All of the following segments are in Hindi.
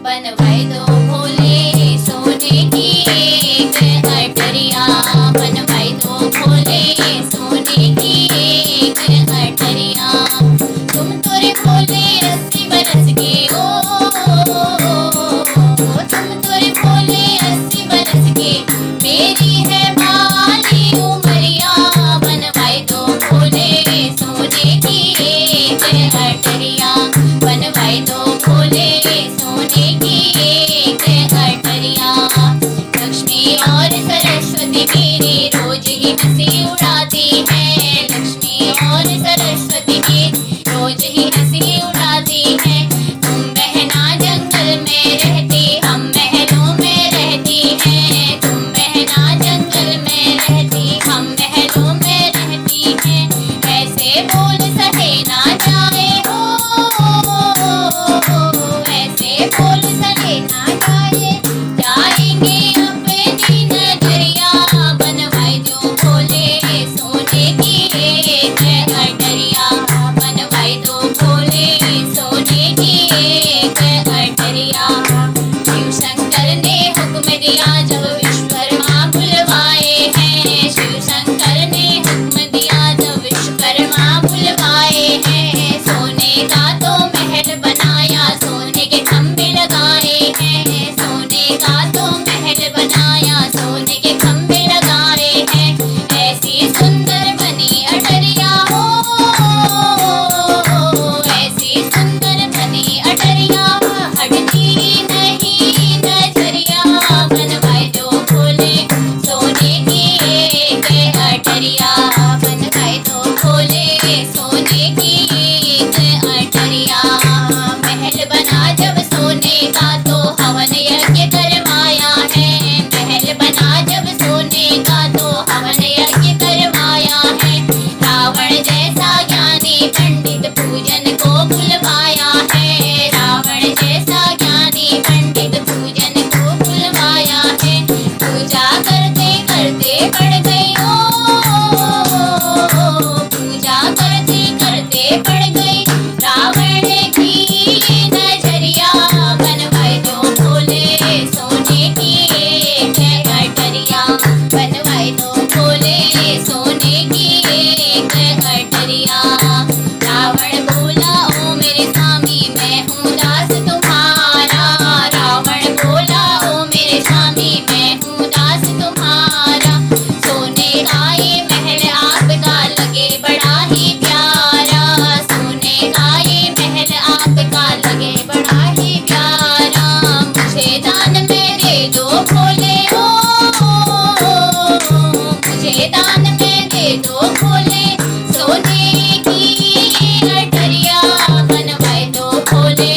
बनवाए दो भोले सोने की एक अटरिया, बनवाए दो भोले सोने की एक अटरिया। तुम तो रे भोले 80 बरस के हो, तुम तो रे भोले 80 बरस के, मेरी है बाली उमरिया। बनवाए दो भोले सोने की एक अटरिया, बनवाए दो भोले सोने की एक अटरिया। लक्ष्मी और सरस्वती मेरी रोज ही हंसी उड़ाती है, लक्ष्मी और सरस्वती मेरी रोज ही हंसी उड़ाती है। तुम बहना जंगल में रहती, हम महलों में रहती हैं। तुम बहना जंगल में रहती, हम महलों में रहती हैं। ऐसे बोल सहे ना जाए हो, ऐसे बोल सहे ना जाए, जाएंगे अपनी नगरिया। बनवाए दो भोले सोने की एक अटरिया, बनवाए दो भोले सोने की एक अटरिया। शिव शंकर ने हुक्म दिया जब विश्वकर्मा बुलवाए हैं, शिव शंकर ने हुक्म दिया जब विश्वकर्मा बुलवाए हैं। सोने का तो महल बनाया, सोने के खंभे लगाए हैं, सोने का तो महल बनाया, सोने के खंभे लगाए हैं। ऐसी सुंदर बनी अटरिया हो, ऐसी सुंदर बनी अटरिया, हटती नहीं नजरिया। बनवाए दो भोले सोने की एक अटरिया, बनवाए दो भोले सोने की एक अटरिया। महल बना जब सोने का तो हवन यज्ञ करवाया है, महल बना जब सोने का तो हवन यज्ञ करवाया है। रावण जैसा ज्ञानी पंडित पूजन को बुलवाया है, रावण जैसा ज्ञानी पंडित पूजन को बुलवाया है। पूजा करते करते बढ़ गई हो, पूजा करते करते बढ़ गई रावण की नजरिया। बनवाए दो भोले सोने की एक अटरिया, बनवाए दो भोले सोने की एक अटरिया। रावण बोला ओ मेरे स्वामी मैं हूँ दास तुम्हारा, रावण बोला ओ मेरे स्वामी मैं हूँ दास तुम्हारा। सोने का ये महल आपका लगे बड़ा ही प्यारा, सोने का ये महल आपका लगे बड़ा ही प्यारा। मुझे दान में दे दो भोले हो, मुझे दान में दे दो भोले सोने की अटरिया। बनवाए दो भोले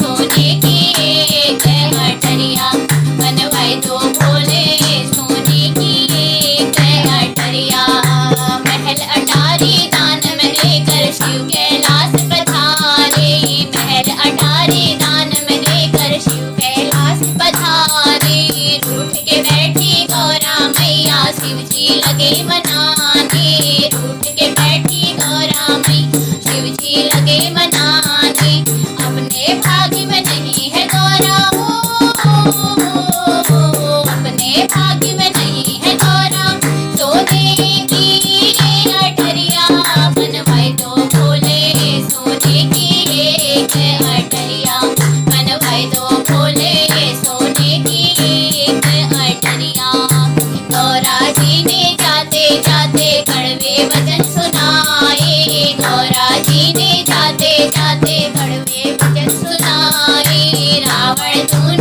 सोने की एक अटरिया, बनवाए दो भोले सोने की एक अटरिया। महल अटारी दान में लेकर शिव कैलाश पधारे, महल अटारी दान में लेकर शिव कैलाश पधारे। रूठ के बैठी गौरा मैया शिव जी लगे मनाने, रूठ के बैठी गौरा मैया शिव जी लगे मनाने। अपने भाग्य में नहीं है गौरा हो, अपने भाग्य में नहीं है गौरा सोने की अटरिया। बनवाए दो भोले सोने की एक अटरिया, बनवाए दो भोले सोने की एक अटरिया। गौरा जी ने जाते जाते कड़वे वचन सुनाए, गौरा जी ने जाते जाते कड़वे वचन सुनाए। रावण तूने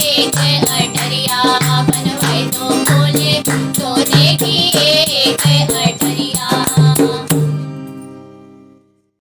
जय अटरिया बनवाए दो